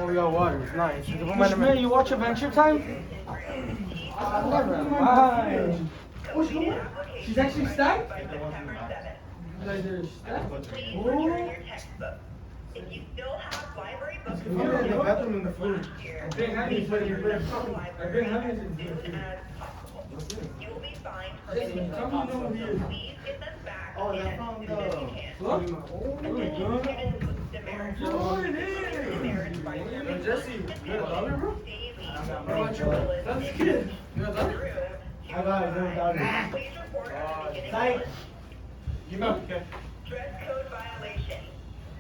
Oh, we got water. It's nice. Man, you watch Adventure Time? Never mind. Oh, she's actually stacked? You guys are stacked? Oh. If you still have library books Yeah, the bathroom in the food. I've been having as possible. You will be fined for missing Tell me books. no here. Please get them back Oh, as that soon found as you can. Look. Students demerit demerits by serving Jesse, you got a dollar, bro? That's good. You got a dollar? I got it, Please report at the beginning of You got it, okay. dress code violation.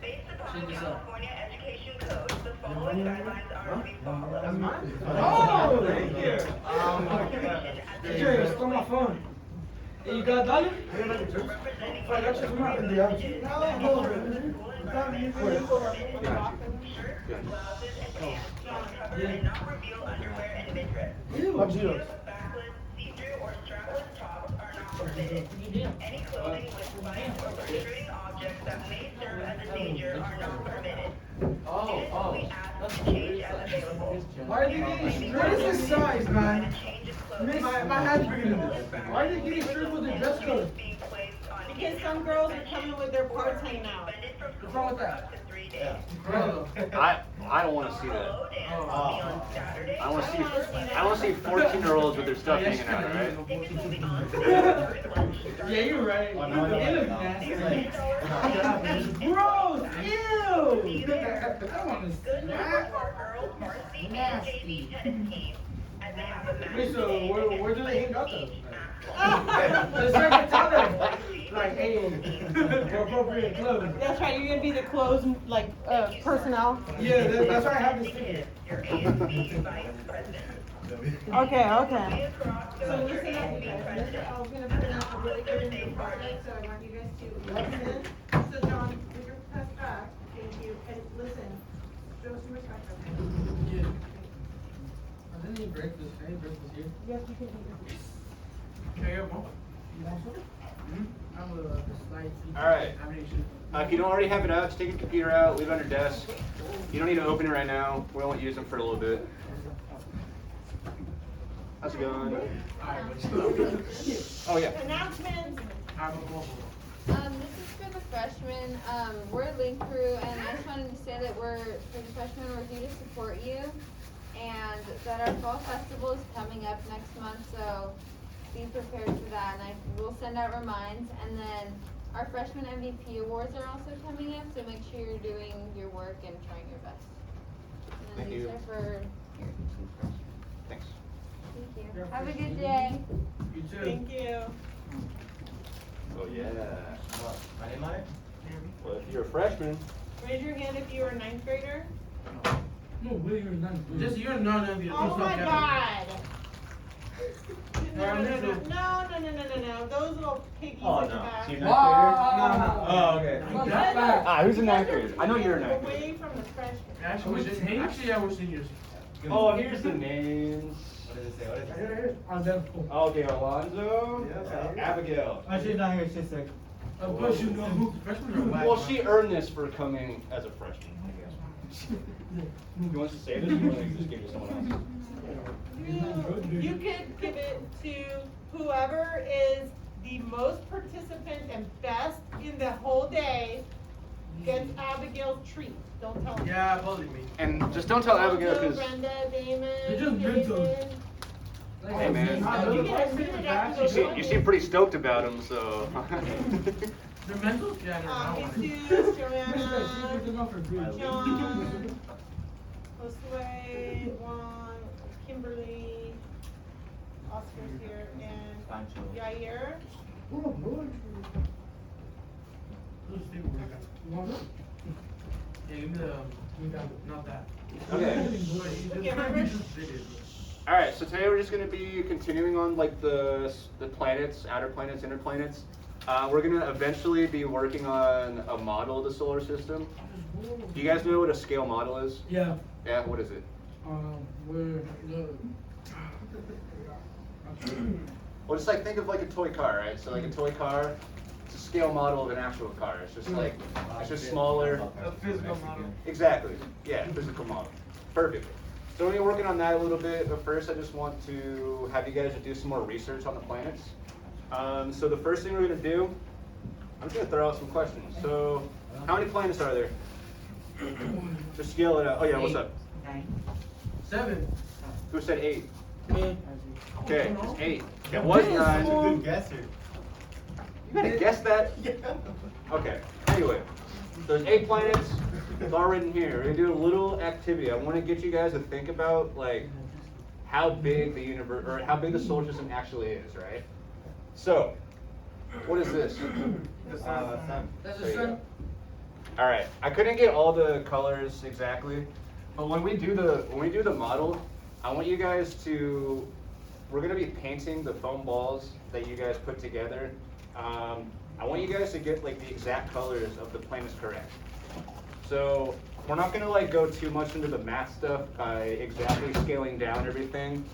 Based upon Check this out. California Education Code, the following guidelines are to be followed. That's mine? Oh, thank you. Teacher, You stole my phone. Hey, you got a dollar? I got you from in the house. Blouses and pants must cover and not reveal underwear and midriff. Fuck zeros. Backless, see-through, or strapless tops are not permitted. Any clothing with spikes or protruding objects that may serve as a danger are not permitted. Students will be asked to change as available. Why are they getting What is this size, man? Change of clothing. My hand's bigger than this. Why are they getting strict with the dress code? Being placed on Because some girls are coming with their parts hanging out. suspended from What's wrong with school for that? up to 3 days. I don't want to see that. Low dance will be on Saturday. I want to see 14-year-olds with their stuff hanging out, alright? Tickets will be on for the first lunch. Yeah, you're right. Oh, They no, no, look no. nasty. $6 Gross! Ew! Be there. I don't want to see Good news that. for our girls varsity and JV tennis team, as they have a match. Wait, so where do they hang out though? Match. Just so I can tell them. Like, hey, we're appropriate clothes. That's right, you're gonna be the clothes, like, personnel. Yeah, that's why I have this ticket. Your ASB vice president. Okay, Be okay. across the So listen your up, ASB you guys. president. I was gonna put in a really good info project, so I want you guys to listen. So John, put your press back, thank you, and listen. Show some respect. Yeah. I didn't eat breakfast. I ate breakfast here. Yes, you can eat it. Can I get one? You want some? I'm a slight. Alright. If you don't already have it out, just take your computer out, leave it on your desk. You don't need to open it right now. We won't use them for a little bit. How's it going? Oh yeah. Announcements. This is for the freshmen. We're linked through, and I just wanted to say that for the freshmen, we're here to support you, and that our fall festival is coming up next month, so be prepared for that, and I will send out reminds, and then our freshman MVP awards are also coming up, so make sure you're doing your work and trying your best. And then Thank these you. are for your freshmen. Thanks. Thank you. Have a good day. You too. Thank you. Oh yeah. My name on it? Well, if you're a freshman. Raise your hand if you are a ninth grader. No way, you're not. Just you're not on the Oh my God. No, Alright, no, me no, too. no, those little piggies Oh, in the no. back. So you're Wow. Oh, okay. That back. Ah, who's a ninth You guys grader? I know you're a are ninth grader. Away from the freshmen. Actually, we're seniors. Oh, here's the names. What does it say? What does it say? On them. Okay, Alonzo. Yeah. Abigail. She's not here, she's sick. Of course you know who. Freshmen are whack. Well, she earned this for coming as a freshman, I guess. You want to say this, or you want to just give it to someone else? You could give it to whoever is the most participant and best in the whole day gets Abigail's treat. Don't tell me. Yeah, believe me. And just don't tell Abigail, Also, because Brenda, Damon, You're just mental. David. Hey, man. You get a minute after the you seem pretty stoked about him, so. The mental? Yeah, no, I don't want it. Jesus, Joanna, John. John, Josue, Juan, Kimberly, Oscar's here, and Yair. Yeah, give me the, not that. Okay. Okay, remember? Alright, so today we're just going to be continuing on like the planets, outer planets, inner planets. We're going to eventually be working on a model of the solar system. Do you guys know what a scale model is? Yeah. Yeah, what is it? We're the. Well, just like think of like a toy car, right? So like a toy car, it's a scale model of an actual car. It's just like, it's just smaller. A physical model. Exactly. Yeah, physical model. Perfect. So we're gonna be working on that a little bit, but first I just want to have you guys do some more research on the planets. So the first thing we're gonna do, I'm just gonna throw out some questions. So, how many planets are there? Just yell it out. Oh yeah, what's up? 7. Who said 8? Me. Okay, it's 8. It was 9. Good guesser. You gotta guess that? Okay, anyway, there's 8 planets. It's all written here. We're gonna do a little activity. I wanna get you guys to think about like how big the universe, or how big the solar system actually is, right? So, what is this? Sun. That's There the you sun. go. All right, I couldn't get all the colors exactly, but when we do the model, I want you guys to, we're gonna be painting the foam balls that you guys put together. I want you guys to get like the exact colors of the planets correct. So we're not gonna like go too much into the math stuff by exactly scaling down everything,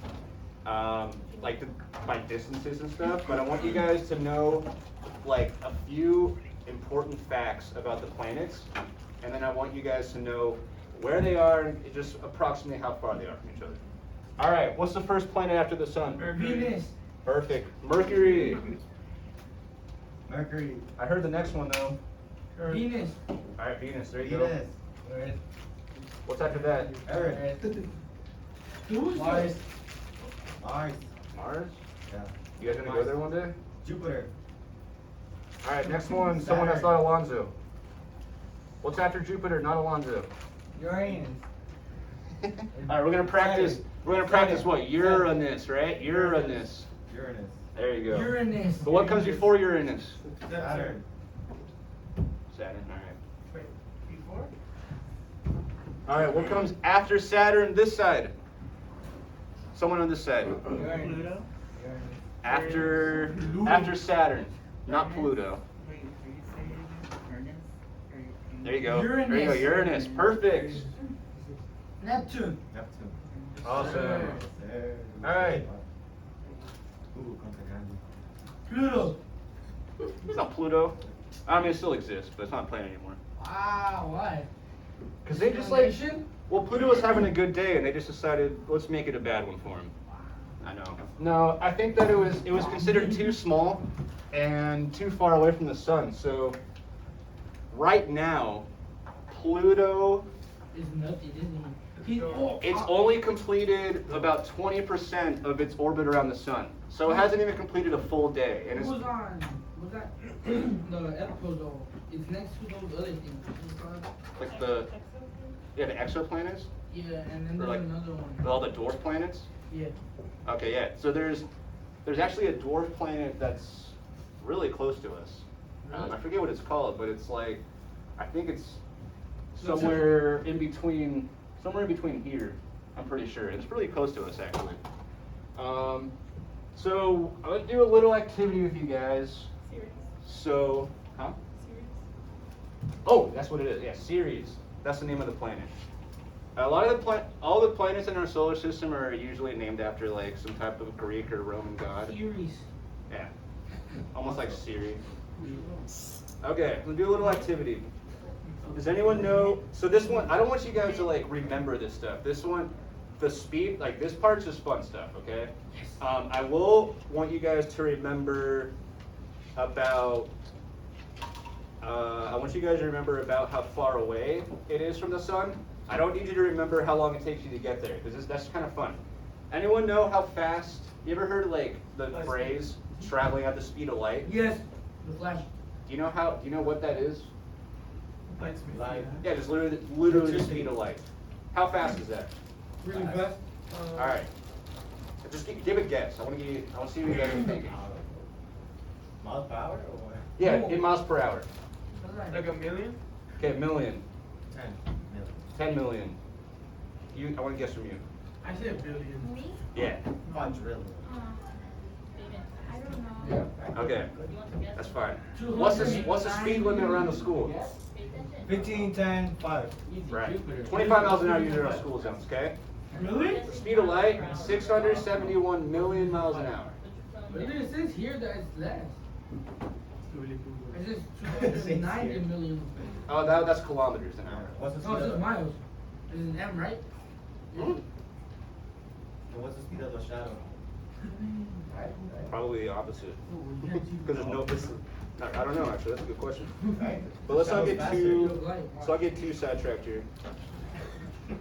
by distances and stuff, but I want you guys to know like a few important facts about the planets, and then I want you guys to know where they are and just approximately how far they are from each other. All right, what's the first planet after the sun? Venus. Perfect. Mercury. Mercury. I heard the next one though. Venus. All right, Venus. There you Venus. go. What's after that? Earth. Mars. Mars. Mars. Yeah. You guys gonna go there one day? Jupiter. All right, next one. Someone that's not Alonzo. What's after Jupiter, not Alonzo? Uranus. All right, we're gonna practice. We're gonna practice what? Uranus, right? Uranus. Uranus. There you go. Uranus. But what comes before Uranus? Saturn. Saturn. All right. Wait, before? All right, what comes after Saturn? This side. Someone on this side. Uranus. After Saturn, not Pluto. Wait, did you say Uranus? There you go. Uranus. There you go. Uranus. Perfect. Neptune. Neptune. Awesome. There. All right. Ooh, Contagrande. Pluto. It's not Pluto. I mean, it still exists, but it's not a planet anymore. Wow, why? Because they just like, Civilization? well, Pluto was having a good day, and they just decided, let's make it a bad one for him. I know. No, I think that it was considered too small and too far away from the sun. So right now, Pluto, It's nothing, isn't it? it's only completed about 20% of its orbit around the sun. So it hasn't even completed a full day. And It it's, was on, was that the episode though? It's next to those other things. What's it called? like the exoplanets, Yeah, and then Or there's like- another with one. all the dwarf planets. Yeah. Okay, yeah. So there's actually a dwarf planet that's really close to us. I forget what it's called, but it's like, I think it's somewhere in between here. I'm pretty sure it's really close to us actually. So I'm gonna do a little activity with you guys. So, huh? Oh, that's what it is. Yeah, Ceres. That's the name of the planet. All the planets in our solar system are usually named after like some type of Greek or Roman god. Series. Yeah, almost like Siri. Okay, we'll do a little activity. Does anyone know? So this one, I don't want you guys to like remember this stuff. This one, the speed, like this part's just fun stuff. Okay. I will want you guys to remember about. I want you guys to remember about how far away it is from the sun. I don't need you to remember how long it takes you to get there, because that's kind of fun. Anyone know how fast? You ever heard like the phrase "traveling at the speed of light"? Yes. The Flash. Do you know what that is? Light speed. Yeah, just literally the speed of light. How fast is that? Really fast. All right. Just give a guess. I want to see what you guys are thinking. Miles per hour or what? Yeah, No. in miles per hour. Like a million? Okay, million. 10 million. 10 million. I want to guess from you. I said billion. Me? Yeah. Quadrillion. I don't know. Okay. That's fine. What's the speed limit around the school? 15, 10, 5. Right. 25 miles an hour usually around school zones, okay? Really? The speed of light, 671 million miles an hour. But it says here that it's less. Really cool. It says 290 million. Oh, that's kilometers an hour. What's the No, speed it says of miles. It's an M, right? Then what's the speed of the shadow? Probably the opposite. Because there's no. I don't know. Actually, that's a good question. Right? But let's not get Shadow's too. Let's not get too sidetracked here.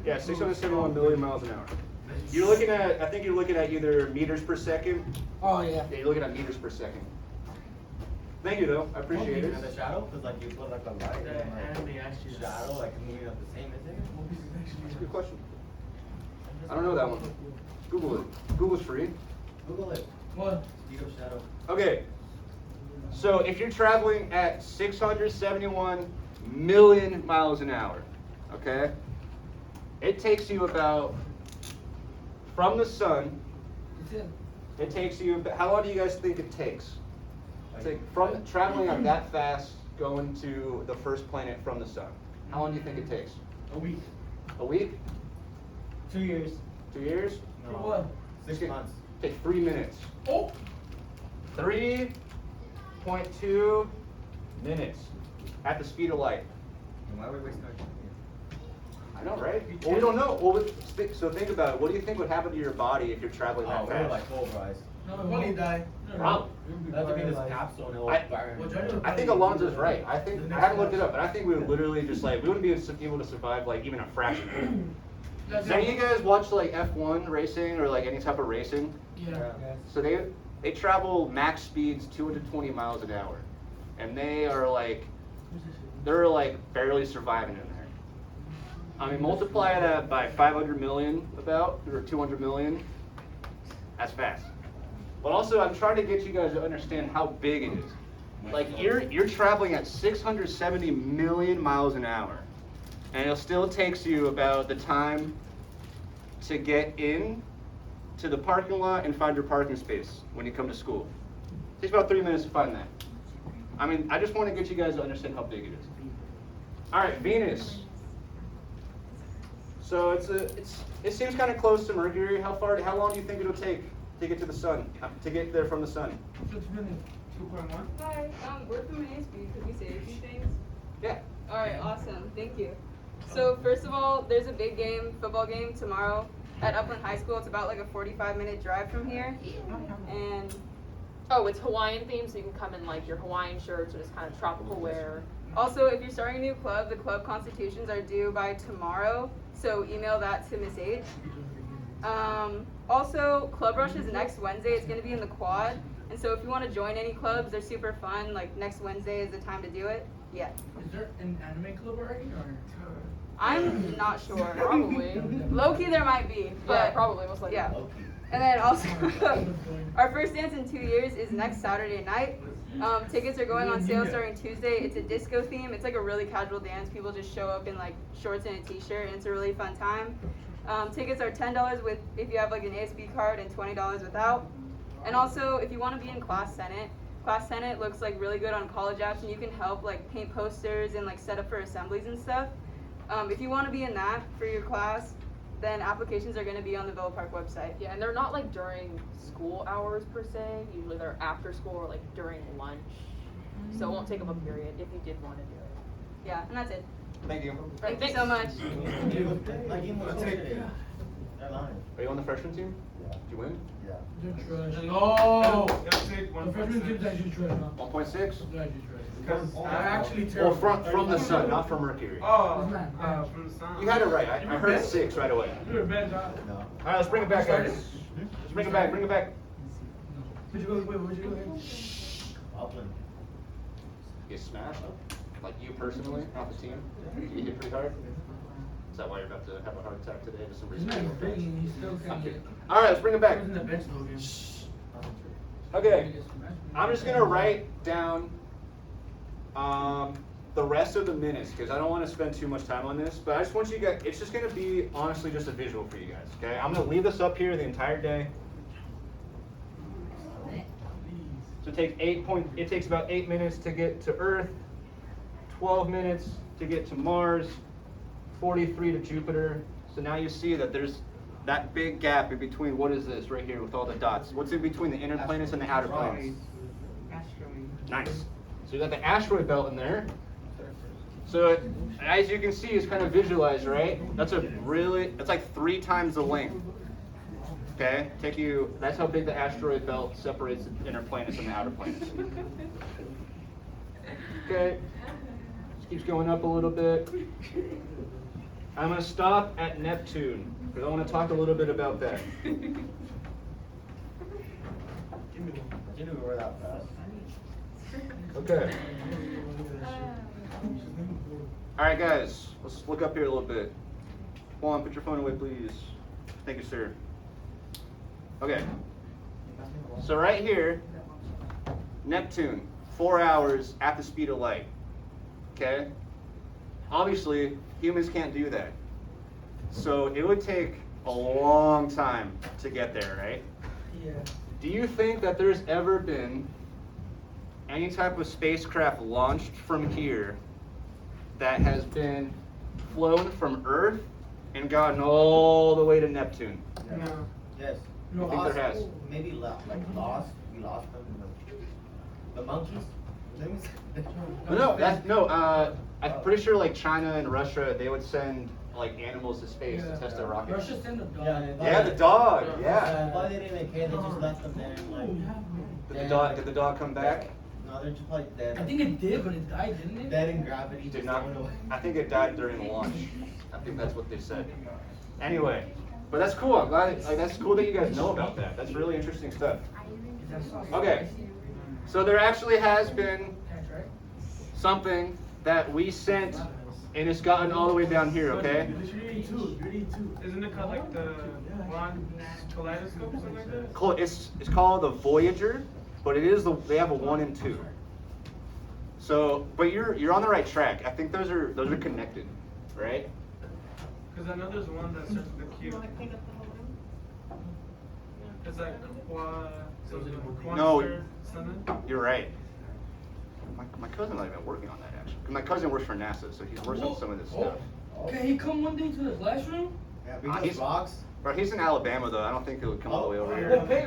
Yeah, 671 million miles an hour. You're looking at. I think you're looking at either meters per second. Oh yeah. Yeah, you're looking at meters per second. Thank you, though. I appreciate it. And the shadow, because like you put like a light and And they like actually shadow like moving at the same, is it? That's a good question. I don't know that one. Google it. Google's free. Google it. What? Speed of shadow. Okay. So if you're traveling at 671 million miles an hour, okay, it takes you about, from the sun, it takes you, how long do you guys think it takes? It's like from traveling at that fast, going to the first planet from the sun. How long do you think it takes? A week. A week? 2 years. 2 years? For what? 6 months. Take 3 minutes. Oh. 3.2 minutes at the speed of light. And why are we wasting our time I know, right? Well, we don't know. Well, so think about it. What do you think would happen to your body if you're traveling here? that Oh, we're fast? like pulverized. When he die. Probably. That would be this capsule and it'll I- burn. I think Alonzo's right. I think I haven't looked it up, but I think we would literally just like we wouldn't be able to survive like even a fraction. Does any of you guys watch like F1 racing or like any type of racing? Yeah. So they travel max speeds 220 miles an hour, and they're like barely surviving in there. I mean, multiply that by 500 million about or 200 million. That's fast. But also, I'm trying to get you guys to understand how big it is. Like you're traveling at 670 million miles an hour, and it still takes you about the time to get in to the parking lot and find your parking space when you come to school. It takes about 3 minutes to find that. I mean, I just want to get you guys to understand how big it is. All right, Venus. So it seems kind of close to Mercury. How long do you think it'll take to get to the sun? To get there from the sun? 6 minutes. 2.1. Hi, we're from ASB. Could we say a few things? Yeah. All right, awesome. Thank you. So first of all, there's a big football game tomorrow at Upland High School. It's about like a 45-minute drive from here. And oh, it's Hawaiian themed, so you can come in like your Hawaiian shirts or just kind of tropical wear. also, if you're starting a new club, the club constitutions are due by tomorrow. So email that to Miss H. Also, Club Rush is next Wednesday. It's going to be in the quad. And so if you want to join any clubs, they're super fun. Like next Wednesday is the time to do it. Yeah. Is there an anime club already or? I'm not sure. Probably. Low-key there might be. Yeah, But probably, most likely. yeah. And then also, our first dance in 2 years is next Saturday night. Tickets are going on sale starting Tuesday. It's a disco theme. It's like a really casual dance. People just show up in like shorts and a t-shirt, and it's a really fun time. Tickets are $10 with if you have like an ASB card and $20 without. And also, if you want to be in Class Senate looks like really good on college apps, and you can help like paint posters and like set up for assemblies and stuff. If you want to be in that for your class, then applications are going to be on the Villa Park website. Yeah, and they're not like during school hours per se. Usually they're after school or like during lunch. So it won't take up a period if you did want to do it. Yeah, and that's it. Thank you. Thank you so much. Are you on the freshman team? Yeah. Did you win? Yeah. They're trash. No. The freshman team's actually trash, huh? 1.6? They're actually trash. Because I actually Well, terrible. from the sun, not from Mercury. Oh, from the sun. You had it right. I heard 6 right away. You're a bad job. No. All right, let's bring it back, guys. Let's bring it back. Bring it back. Where'd you go? Wait, where'd you go again? Upland. You smashed? Like you personally, not the team? You hit pretty hard? Is that why you're about to have a heart attack today? Just some Isn't that big and he still can't get. All right, let's bring it back. He was in the bench though again. Okay, I'm just gonna write down the rest of the minutes because I don't want to spend too much time on this. But I just want you guys. It's just gonna be honestly just a visual for you guys. Okay, I'm gonna leave this up here the entire day. So it takes about 8 minutes to get to Earth, 12 minutes to get to Mars, 43 to Jupiter. So now you see that there's that big gap in between. What is this right here with all the dots? What's in between the inner planets and the outer planets? Nice. So you got the asteroid belt in there. So as you can see, it's kind of visualized, right? That's like 3 times the length. Okay, that's how big the asteroid belt separates the inner planets from the outer planets. Okay, just keeps going up a little bit. I'm gonna stop at Neptune, because I want to talk a little bit about that. I didn't know we were that fast. Okay. Alright guys, let's look up here a little bit. Juan, put your phone away please. Thank you, sir. Okay. So right here, Neptune, 4 hours at the speed of light. Okay? Obviously, humans can't do that. So it would take a long time to get there, right? Yeah. Do you think that there's ever been any type of spacecraft launched from here that has been flown from Earth and gotten all the way to Neptune? No. Yes. You think there has? Maybe lost. We lost them. The monkeys? I'm pretty sure like China and Russia, they would send like animals to space to test their rockets. Russia sent a dog. Yeah, the dog. Yeah. Why they didn't even care? They just left them there and like. Did the dog come back? No, they're just like dead. I think it did, but it died, didn't it? Dead in gravity. Did just not. going away. I think it died during launch. I think that's what they said. Anyway, but that's cool. I'm glad. That's cool that you guys know about that. That's really interesting stuff. Okay, so there actually has been something that we sent, and it's gotten all the way down here. Okay. Isn't it called like the one kaleidoscope or something like that? It's called the Voyager, but they have a 1 and 2. So, but you're on the right track. I think those are connected, right? Because I know there's one that starts with a Q. Wanna clean up the whole room? It's like No. something. You're right. My cousin's not even working on that actually. 'Cause my cousin works for NASA, so he's working on some of this stuff. Can he come one day to the classroom? Yeah, bring He's- those rocks. Bro, he's in Alabama though. I don't think he'll come all the way over We'll here. pay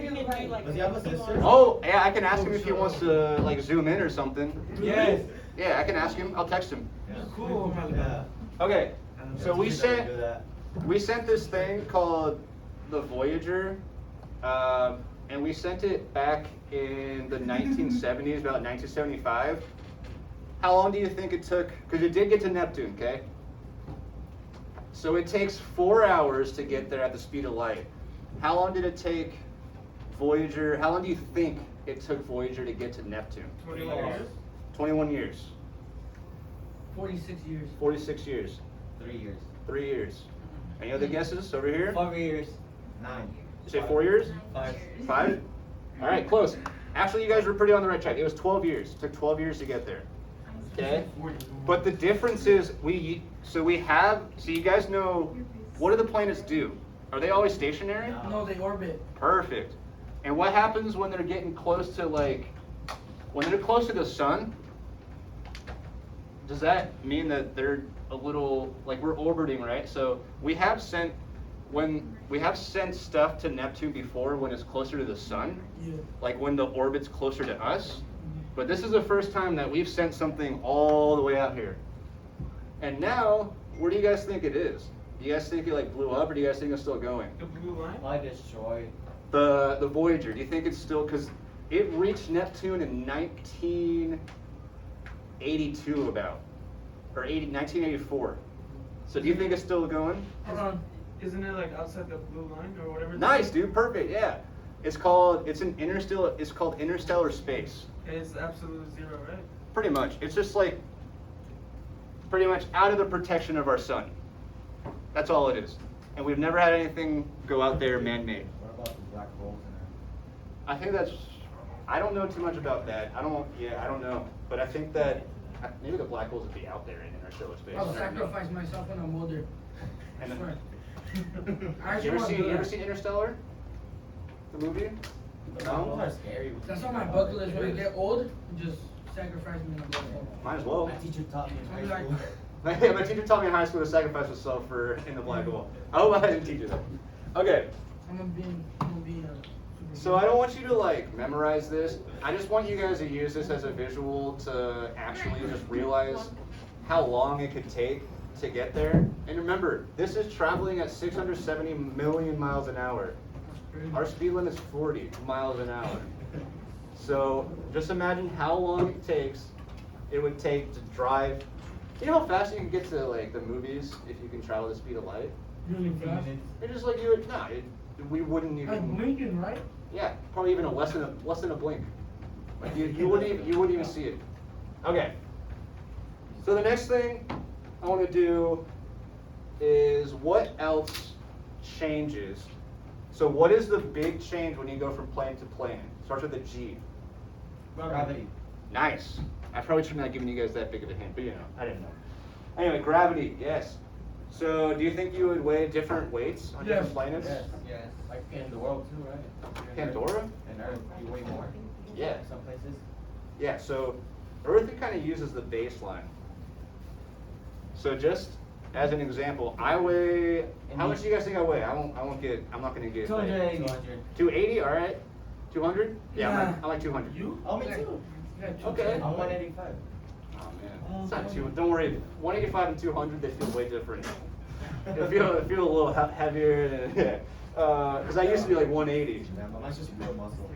him like. Does he have a sister? Oh, yeah, I can ask him if he wants to like zoom in or something. Yes. Yeah, I can ask him. I'll text him. Cool. Yeah. Okay, so we He's trying to sent do that. we sent this thing called the Voyager, and we sent it back in the 1970s, about 1975. How long do you think it took? Because it did get to Neptune, okay? So it takes 4 hours to get there at the speed of light. How long did it take Voyager? How long do you think it took Voyager to get to Neptune? 21 years. 21 years. 46 years. 46 years. 3 years. 3 years. Any other guesses over here? 5 years. 9. You say 4 years? 5. 5? All right, close. Actually, you guys were pretty on the right track. It was 12 years. It took 12 years to get there. Okay? But the difference is so you guys know, what do the planets do? Are they always stationary? No, they orbit. Perfect. And what happens when they're getting close to when they're close to the sun? Does that mean that they're a little, we're orbiting, right? So we have sent stuff to Neptune before when it's closer to the sun, Yeah. like when the orbit's closer to us. But this is the first time that we've sent something all the way out here. And now, where do you guys think it is? Do you guys think it blew up, or do you guys think it's still going? The blue line. Why destroy? The Voyager, do you think it's still, because it reached Neptune in 1982 about, or 1984. So do you think it's still going? Hold on. Isn't it like outside the blue line or whatever? Nice, dude, perfect, yeah. It's called interstellar space. It's absolute zero, right? Pretty much. It's just pretty much out of the protection of our sun. That's all it is. And we've never had anything go out there man-made. What about the black holes in there? I think I don't know too much about that. I don't know. But I think that maybe the black holes would be out there in interstellar space. I'll sacrifice myself when I'm older. And I then- swear. I You actually ever want to seen do you ever that. seen Interstellar? The movie? Those No? are scary. That's on my bucket list. When I get old, just sacrifice me in a black hole. Might as well. My teacher taught me in high Like- school. My teacher taught me in high school to sacrifice myself in the black hole. I hope I didn't teach you that. Okay. I'm gonna be a super. So I don't want you to memorize this. I just want you guys to use this as a visual to actually just realize how long it could take to get there. And remember, this is traveling at 670 million miles an hour. Our speed limit is 40 miles an hour. So just imagine how long it would take to drive. You know how fast you can get to like the movies if you can travel the speed of light? Really fast. It's just like we wouldn't even. I'm blinking, right? Yeah, probably even less than a blink. Like you wouldn't even see it. Okay. So the next thing I want to do is what else changes. So what is the big change when you go from plane to plane? Starts with a G. Gravity. Nice. I probably shouldn't have given you guys that big of a hint, but I didn't know. Anyway, gravity, yes. So do you think you would weigh different weights on different planets? Yes. Like in the world too, right? Pandora? And Earth, you weigh more. Yeah. Some places. Yeah, so Earth it kind of uses the baseline. So just as an example, I weigh. How much do you guys think I weigh? I'm not gonna get. 280. 280. All right. 200. Yeah, Yeah. I'm like 200. You? Oh, me too. Okay. I'm 185. Oh man, it's not too. Don't worry. 185 and 200, they feel way different. They feel a little heavier. Because I used to be like 180. Yeah, but mine's just real muscle.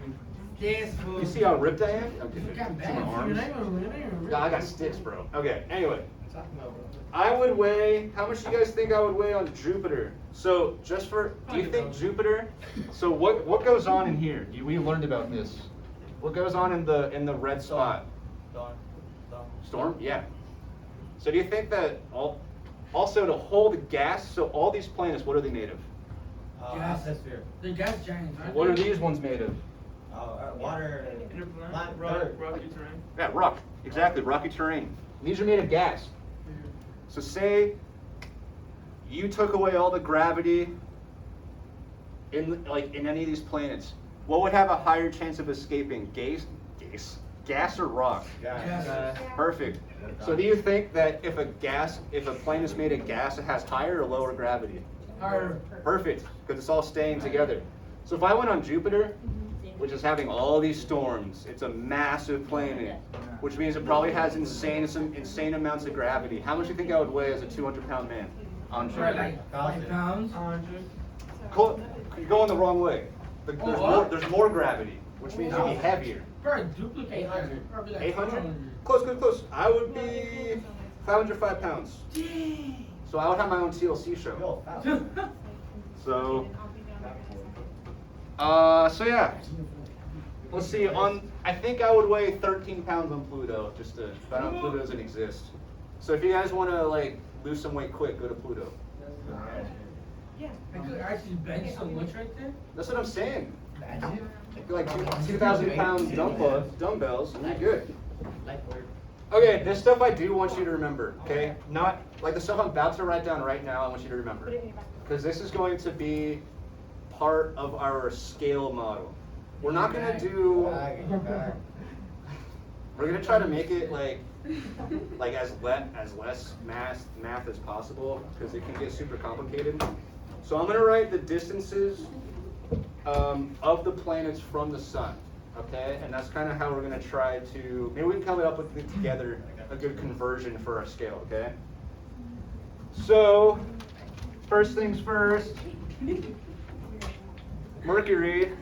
Yes, You see how ripped I am? Okay. You got See bad. my You're arms. not even Yeah, I got sticks, bro. Okay. Anyway. Talking about, bro. I would weigh, how much do you guys think I would weigh on Jupiter? So just for, do you think Jupiter, so what goes on in here? We learned about this. What goes on in the red spot? Dawn. Storm? Yeah. So do you think that, also to hold gas, so all these planets, what are they made of? Gas. Atmosphere. The gas giants, right? What are these ones made of? Water. Land, dirt. Rocky terrain. Yeah, rock. Exactly, rocky terrain. These are made of gas. So say you took away all the gravity in any of these planets, what would have a higher chance of escaping? Gas or rock? Gas. Perfect. So do you think that if a plane is made of gas, it has higher or lower gravity? Higher. Perfect, because it's all staying together. So if I went on Jupiter, which is having all these storms, it's a massive planet, which means it probably has some insane amounts of gravity. How much do you think I would weigh as a 200-pound man on Right, Jupiter? like 5 pounds. 100. You're going the wrong way. There's more gravity, which means you'd be heavier. Bro, duplicate 800. Probably like 800? Close. I would be 505 pounds. Dang. So I would have my own TLC show. Yo, fast. So yeah. Let's see. I think I would weigh 13 pounds on Pluto. But I know Pluto doesn't exist. So if you guys want to like lose some weight quick, go to Pluto. I could actually bench so much right there. That's what I'm saying. Imagine. Like 2,000 pound dumbbells. You're good. Light work. Okay, this stuff I do want you to remember. Okay, not like the stuff I'm about to write down right now. I want you to remember because this is going to be part of our scale model. We're not gonna do. We're gonna try to make it like as less math as possible because it can get super complicated. So I'm gonna write the distances of the planets from the sun. Okay, and that's kind of how we're gonna try to. Maybe we can come up with together a good conversion for our scale. Okay. So first things first. Mercury.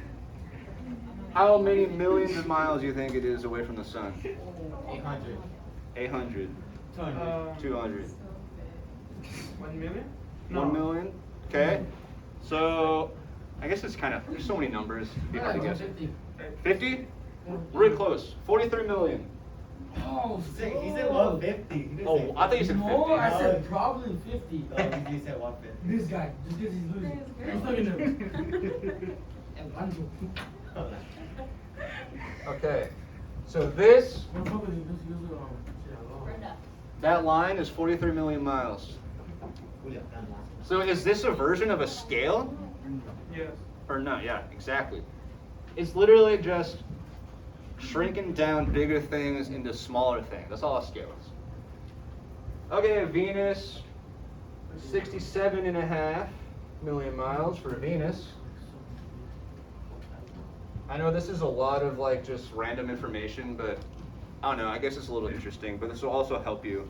How many millions of miles do you think it is away from the sun? 800. 800. 200. 1 million? 1 million? Okay. So, I guess it's kind of, there's so many numbers. It'd be hard to guess. 50? Really close. 43 million. Oh, He said 150. He didn't Oh, say I thought you said 50. No, I said probably 50. No, he said 150. This guy, just because he's losing. I'm looking at him. Okay. So that line is 43 million miles. So is this a version of a scale? Yes. Or no, yeah, exactly. It's literally just shrinking down bigger things into smaller things. That's all a scale is. Okay, Venus, 67.5 million miles for Venus. I know this is a lot of like just random information, but I don't know, I guess it's a little interesting, but this will also help you.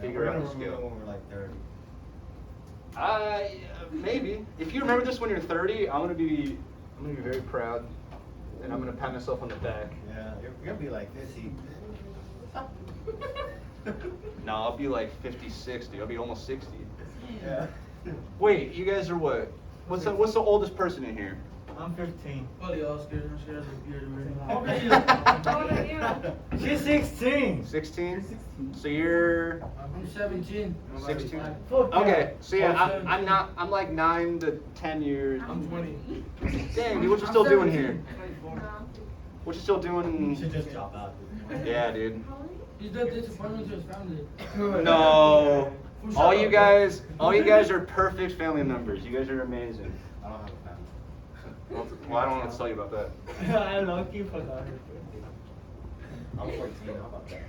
figure out the We're gonna scale. remember when we're like 30. Maybe. If you remember this when you're 30, I'm gonna be very proud, and I'm gonna pat myself on the back. Yeah, you're gonna be like 50. No, I'll be like 50, 60. I'll be almost 60. Yeah. Wait, you guys are what? What's the oldest person in here? I'm 15. Oh, the Oscars, she has a beard already. She's 16. 16. So you're I'm 17. 16. Fuck Okay, so yeah, I'm I'm like 9 to 10 years. I'm 20. Dang, dude, what you still doing here? What you still doing? You should just drop out. Yeah, dude. He's done disappointment to his family. No. All you guys are perfect family members. You guys are amazing. I don't have a family. Well, I don't want to tell you about that. I lucky forgot. I'm 14. How about that?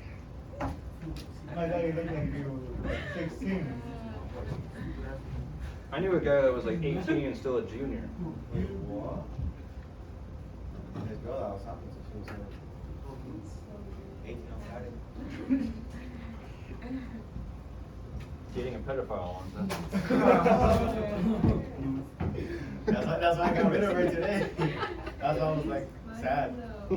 My God, you look like you were 16. I knew a guy that was like 18 and still a junior. Wait, what? This girl that I was talking to, she was 18 on Saturday. Dating a pedophile on that. That's why I got rid of her today. That's why I was like sad. I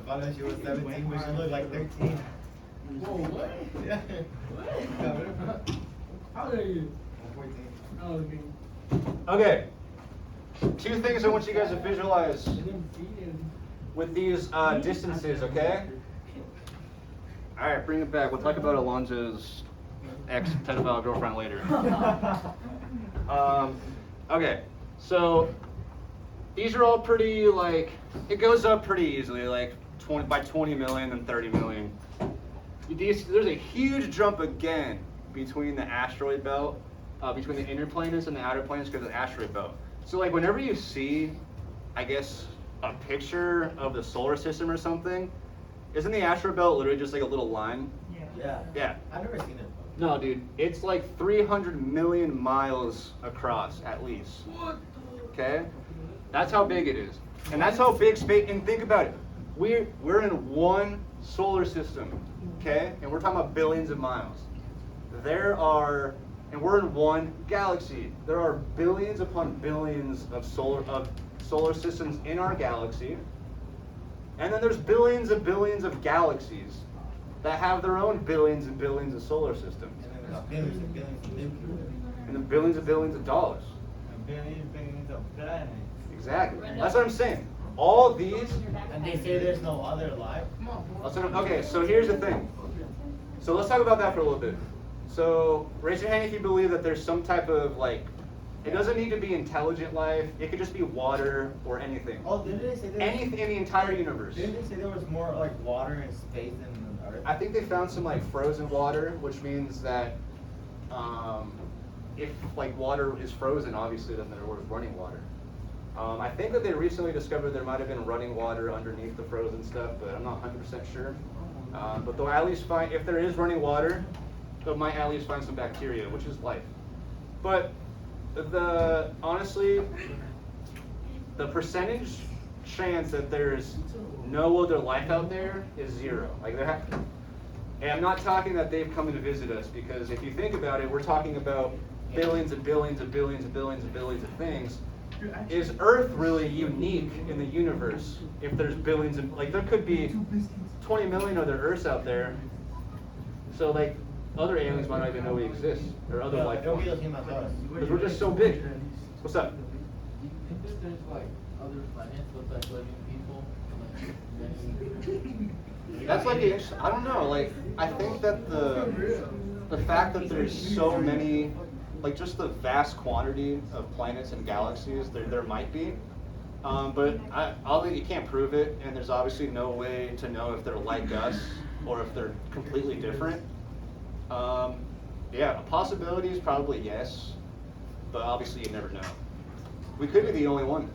found out she was 17, but she looked like 13. Whoa, what? Yeah. Got rid of her. How old are you? I'm 14. Oh, okay. Okay. 2 things I want you guys to visualize with these distances, okay? All right, bring it back. We'll talk about Alonzo's ex-pedophile girlfriend later. Okay, so these are all pretty, like, it goes up pretty easily, like by 20 million and 30 million. There's a huge jump again between the asteroid belt, between the inner planets and the outer planets because of the asteroid belt. So like whenever you see, I guess, a picture of the solar system or something, isn't the asteroid belt literally just like a little line? Yeah. Yeah. I've never seen it. No, dude, it's like 300 million miles across at least. Okay? That's how big it is. And that's how big space, and think about it. We're in one solar system, okay? And we're talking about billions of miles. And we're in one galaxy. There are billions upon billions of solar systems in our galaxy. And then there's billions and billions of galaxies that have their own billions and billions of solar systems. And then there's billions and billions of people. And then billions and billions of dollars. And billions and billions of planets. Exactly. That's what I'm saying. All these. And they say there's no other life. Okay, so here's the thing. So let's talk about that for a little bit. So raise your hand if you believe that there's some type of like, it doesn't need to be intelligent life. It could just be water or anything. Oh, did they say Anything in the entire universe. Didn't they say there was more like water in space than on Earth? I think they found some like frozen water, which means that if like water is frozen, obviously then there was running water. I think that they recently discovered there might have been running water underneath the frozen stuff, but I'm not 100% sure. But they'll at least find, if there is running water, they might at least find some bacteria, which is life. But honestly, the percentage chance that there's no other life out there is 0. Like and I'm not talking that they've come to visit us, because if you think about it, we're talking about billions and billions and billions and billions and billions of things. Is Earth really unique in the universe? If there's billions and like there could be 20 million other Earths out there, so like other aliens might not even know we exist, or other life They'll be forms, looking at us. because we're just so big. What's up? Do you think that there's like other planets with like living people? That's like I don't know. Like I think that the fact that there's so many, like just the vast quantity of planets and galaxies, there might be. But you can't prove it, and there's obviously no way to know if they're like us or if they're completely different. Yeah, a possibility is probably yes, but obviously you never know. We could be the only one.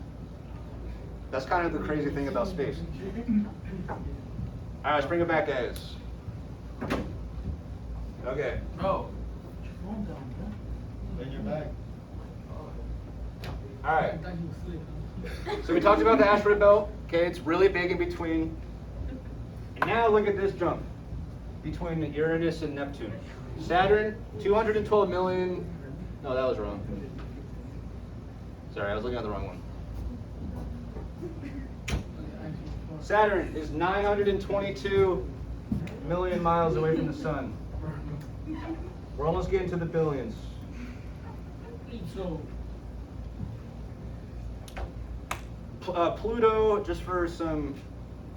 That's kind of the crazy thing about space. All right, let's bring it back, guys. Okay. Bro. Then you're back. All right. So we talked about the asteroid belt. Okay, it's really big in between. And now look at this jump. between Uranus and Neptune. Saturn, 212 million. No, that was wrong. Sorry, I was looking at the wrong one. Saturn is 922 million miles away from the sun. We're almost getting to the billions. So, Pluto, just for some,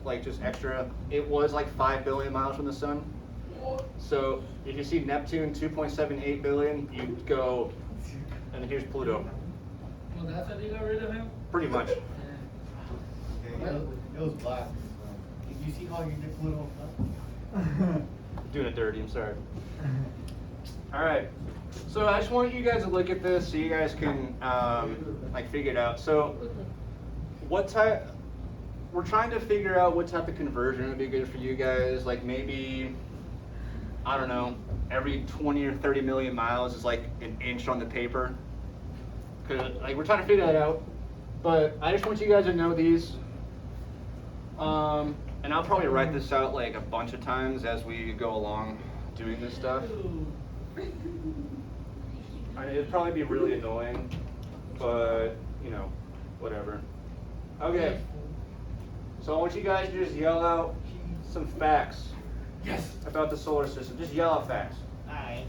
like just extra, it was like 5 billion miles from the sun. So if you see Neptune 2.78 billion, you go, and here's Pluto. well, that's how they got rid of him? Pretty much. Okay, it was black. Did you see how you did Pluto? Doing it dirty, I'm sorry. Alright, so I just want you guys to look at this so you guys can like figure it out. So what type, we're trying to figure out what type of conversion would be good for you guys. Like maybe, I don't know, every 20 or 30 million miles is like an inch on the paper. Cause like we're trying to figure that out. But I just want you guys to know these. And I'll probably write this out like a bunch of times as we go along doing this stuff. I mean, it'd probably be really annoying, but you know, whatever. Okay. So I want you guys to just yell out some facts about the solar system. Just yell out facts. Alright.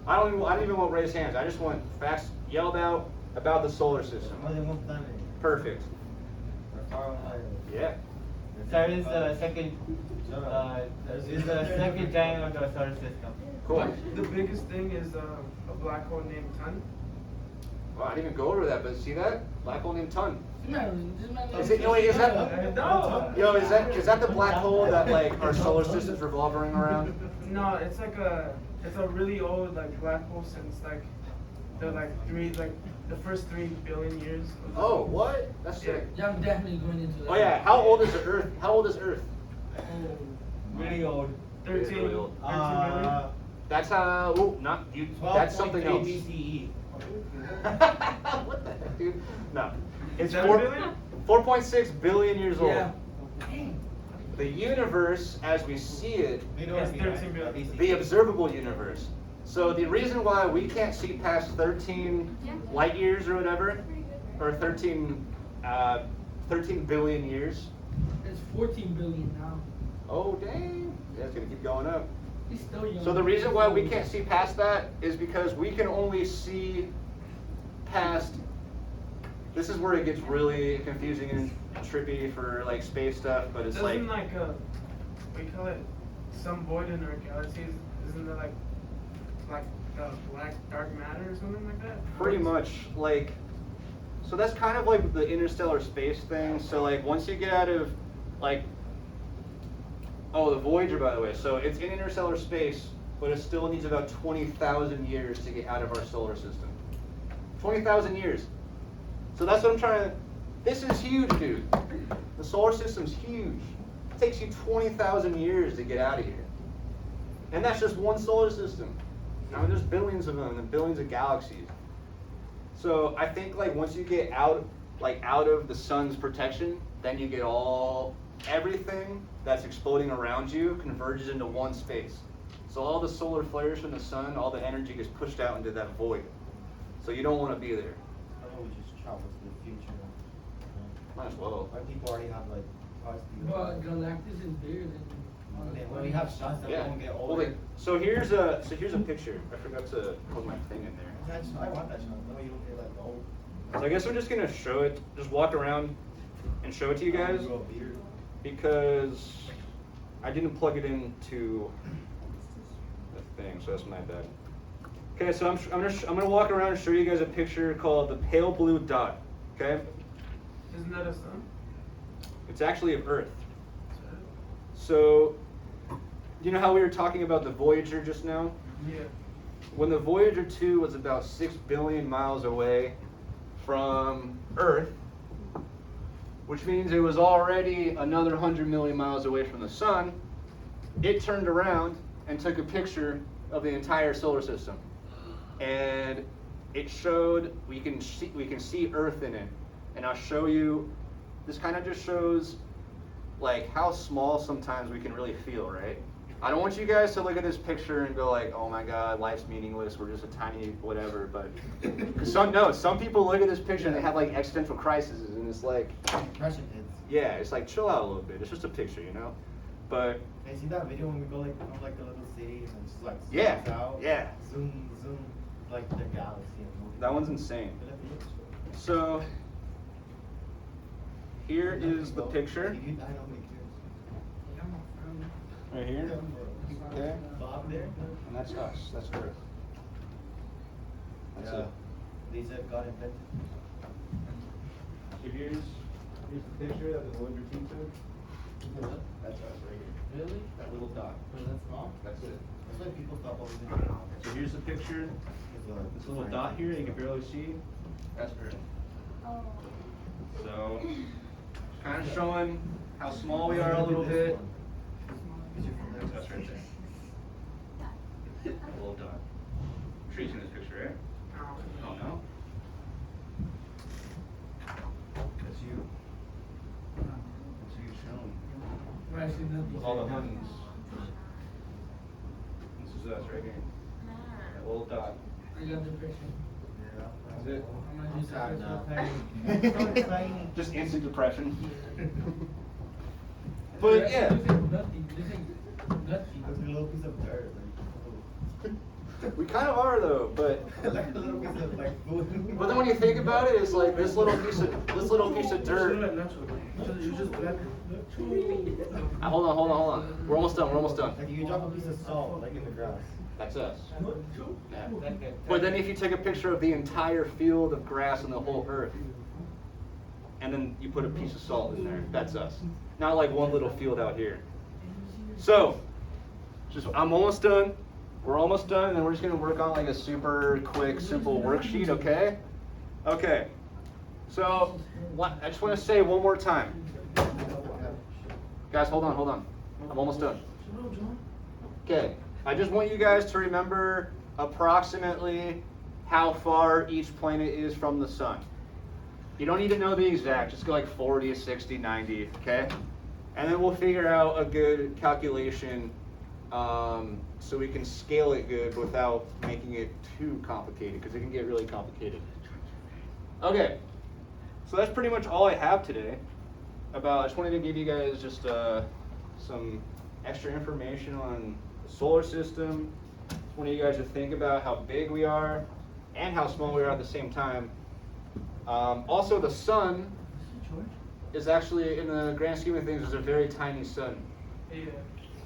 I don't even want to raise hands. I just want facts yelled out about the solar system. More than one planet. Perfect. We're far away. Yeah. Saturn is the second giant of the solar system. Cool. The biggest thing is a black hole named Ton. Well, I didn't even go over that, but see that? Black hole named Ton. Is Is it, wait, is that, No. yo, is that the black hole that like our solar system's revolving around? No, it's like it's a really old like black hole since like the the first 3 billion years. Oh, what? That's sick. Yeah, I'm definitely going into that. Oh yeah, how old is the Earth? How old is Earth? Really old. 13, It's really old. 13 billion. That's not you. That's something else. BCE. What the heck, dude? No, it's 7 billion? 4.6 billion years old. Yeah. The universe, as we see it, Yes, 13 billion. the observable universe. So the reason why we can't see past 13 light years or whatever, or 13 billion years. It's 14 billion now. Oh dang! Yeah, it's gonna keep going up. He's still young. So the reason why we can't see past that is because we can only see past. This is where it gets really confusing and trippy for like space stuff, but it's Doesn't we call it some void in our galaxies? Isn't there like the black dark matter or something like that? pretty much like. So that's kind of like the interstellar space thing. So like once you get out of like. Oh, the Voyager, by the way. So it's in interstellar space, but it still needs about 20,000 years to get out of our solar system. 20,000 years. So that's what I'm trying to. This is huge, dude. The solar system's huge. It takes you 20,000 years to get out of here. And that's just one solar system. I mean, there's billions of them and billions of galaxies. So I think like once you get out of the sun's protection, then you get everything that's exploding around you converges into one space. So all the solar flares from the sun, all the energy gets pushed out into that void. So you don't want to be there. I know we just travel to the future. Might as well. Our people already have like cars. But Galactus is bigger than. When we have shots that Yeah. won't get Well, older. like, so here's a picture. I forgot to put my thing in there. I want that shot. No, you don't get like the old. So I guess I'm just gonna show it. Just walk around and show it to you guys Grow a beard. because I didn't plug it into the thing, so that's my bad. Okay, so I'm gonna walk around and show you guys a picture called the pale blue dot. Okay, Isn't that a sun? it's actually of Earth. So, you know how we were talking about the Voyager just now? Yeah. When the Voyager 2 was about 6 billion miles away from Earth, which means it was already another 100 million miles away from the sun, it turned around and took a picture of the entire solar system. And it showed, we can see Earth in it. And I'll show you, this kind of just shows like how small sometimes we can really feel, right? I don't want you guys to look at this picture and go like, oh my God, life's meaningless, we're just a tiny whatever, but some people look at this picture and they have like existential crises, and it's like, Depression hits. yeah, it's like chill out a little bit, it's just a picture, you know? But Hey, see that video when we go like on like a little city and just like yeah, zooms out? yeah, Zoom, like the galaxy. that one's insane. So here is the picture. If you die, nobody cares. Right here. Okay. Bob there? And that's us. That's Earth. That's Yeah. it. They said God invented. So here's the picture that the Voyager team took. That's us right here. Really? That little dot. Was that small? That's it. That's why people stop always thinking. So here's the picture. This little dot here you can barely see. That's Earth. So kind of showing how small we are a little bit. That's right there. A little dot. I'm sure you've seen this picture, right? Oh no. That's you. That's you showing. With all the honeys. This is us right here. That little dot. That's it. Just instant depression. But yeah. That's a little piece of dirt. We kind of are though, but Like a little piece of like food. but then when you think about it, it's like this little piece of dirt. Hold on. We're almost done. Like you drop a piece of salt like in the grass. That's us. Yeah. But then if you take a picture of the entire field of grass and the whole earth, and then you put a piece of salt in there, that's us. Not like one little field out here. So, I'm almost done. We're almost done, and then we're just gonna work on like a super quick, simple worksheet, okay? Okay. So, I just want to say one more time. Guys, hold on. I'm almost done. Okay. I just want you guys to remember approximately how far each planet is from the sun. You don't need to know the exact, just go like 40, 60, 90, okay? And then we'll figure out a good calculation so we can scale it good without making it too complicated, because it can get really complicated. Okay, so that's pretty much all I have today. I just wanted to give you guys just some extra information on the solar system. Just wanted you guys to think about how big we are and how small we are at the same time. Also, the sun is actually, in the grand scheme of things, is a very tiny sun. Yeah.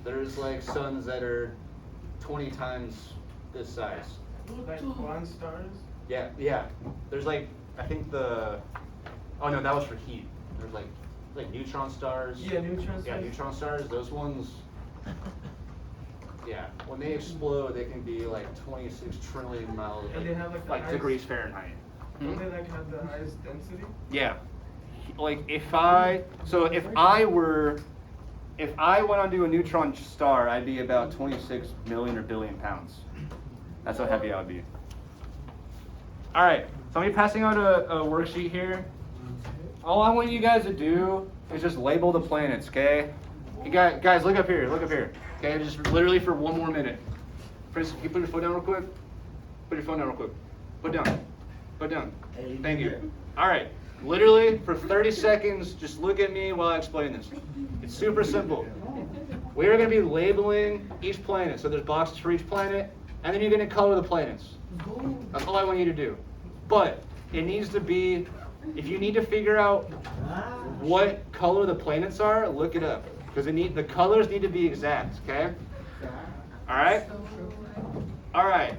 There's like suns that are 20 times this size. Like one stars? Yeah. There's like, I think oh no, that was for heat. There's like neutron stars. Yeah, neutron stars. Yeah, neutron stars. Those ones, yeah, when they explode, they can be like 26 trillion miles, And they have like the highest- degrees Fahrenheit. Don't they like have the highest density? Yeah. Like if I went onto a neutron star, I'd be about 26 million or billion pounds. That's how heavy I would be. All right, so I'm passing out a worksheet here. All I want you guys to do is just label the planets, okay? You guys, look up here. Okay, just literally for one more minute. Prince, can you put your foot down real quick? Put your phone down real quick. Put down. Thank you. All right, literally for 30 seconds, just look at me while I explain this. It's super simple. We are going to be labeling each planet. So there's boxes for each planet, and then you're going to color the planets. That's all I want you to do. But it needs to be, if you need to figure out what color the planets are, look it up. Because the colors need to be exact, okay? All right? All right.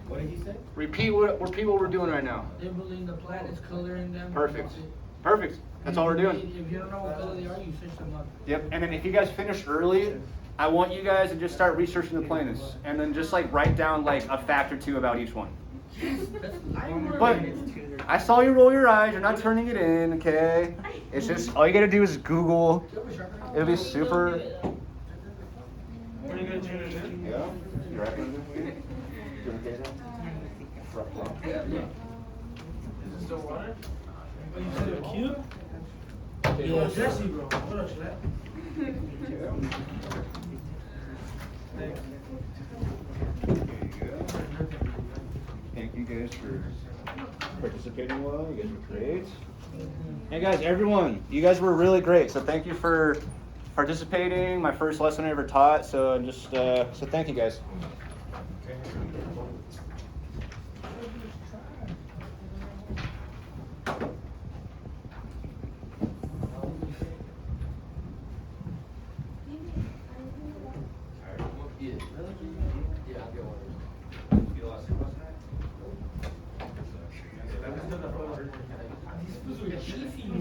What did he say? Repeat what we're doing right now. Labeling the planets, coloring them. Perfect. That's all we're doing. If you don't know what color they are, you switch them up. Yep. And then if you guys finish early, I want you guys to just start researching the planets, and then just like write down like a fact or two about each one. But I saw you roll your eyes. You're not turning it in, okay? It's just all you gotta do is Google. It'll be super. Are you gonna turn it in? Yeah. You reckon? You okay then? Is it still water? Oh, you said a cube? Yeah, Jesse, bro. What up, Schlatt? Thank you guys for participating well. You guys were great. Hey guys, everyone, you guys were really great. So thank you for participating. My first lesson I ever taught. So just so thank you guys. Yeah, I'll get one.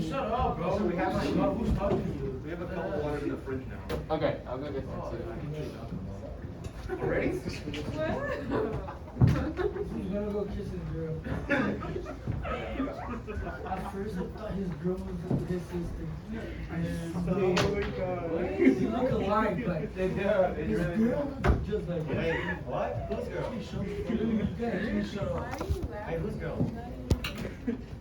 Shut up, bro. So we have like, Who's talking to you? we have a couple waters in the fridge now. Okay, I'll go get some too. Already? He's gonna go kiss his girl. At first, I thought his girl was his sister. Oh my God. They look alike, like They do. They his really girl looks just like Wait, what? Whose girl? Shut up. Hey, whose girl?